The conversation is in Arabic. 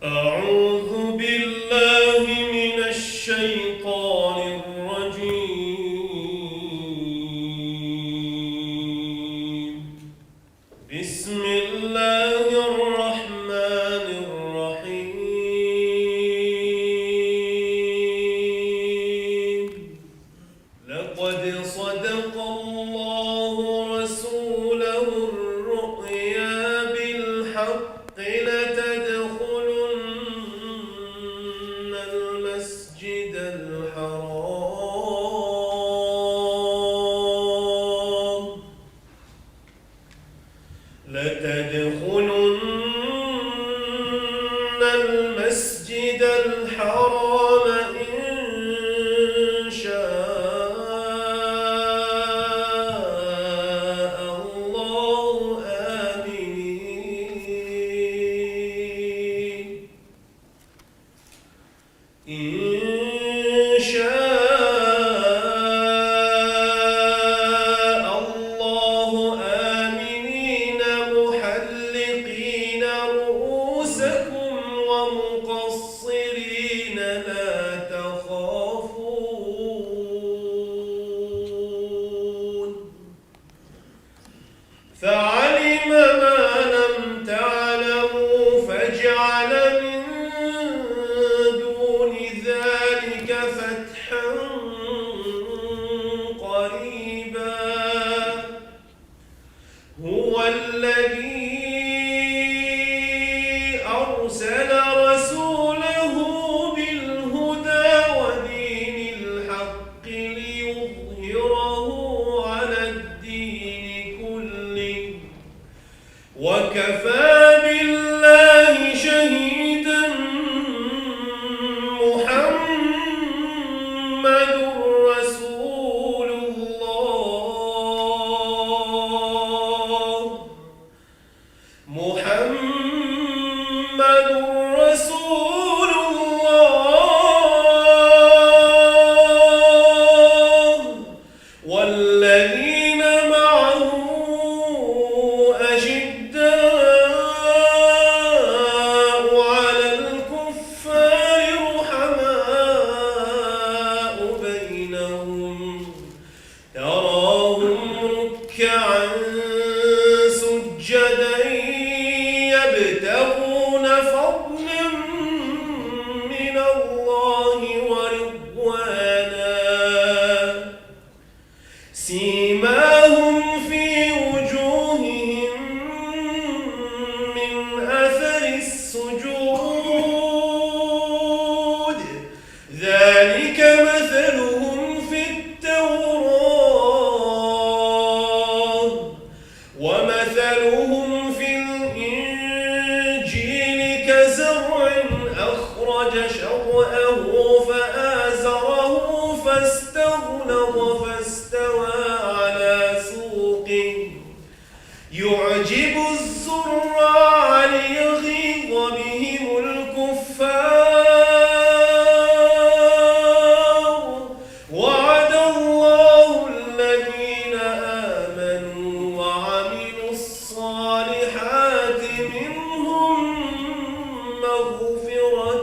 أعوذ بالله من الشيطان الرجيم. بسم الله الرحمن الرحيم. لقد صدق الله رسوله الرؤيا بالحق لتدخلن المسجد الحرام إن شاء الله آمنين. إن شاء الله آمنين محلقين رؤوسكم ومقصرين لا تخافون. فعلم ما لم تعلموا فجعل من دون ذلك فتحا قريبا. هو الذي أرسل رسوله بالهدى ودين الحق ليظهره على الدين كله وكفى بالله شهيدا. محمد رسول الله. محمد رسول الله. والذين معه أشداء على الكفار رحماء بينهم تراهم ركعا سجدا يبتغون فضلا من الله ورضوانا. سيماهم في وجوههم من أثر السجود ذلك مثلهم في التوراة ومثلهم في الإنجيل كزرع أخرج شطأه فآزره فاستغلظ فاستوى على سوقه يعجب الزراع ليغيظ بهم الكفار. وعد الله الذين آمنوا وعملوا الصالحات منهم مغفرة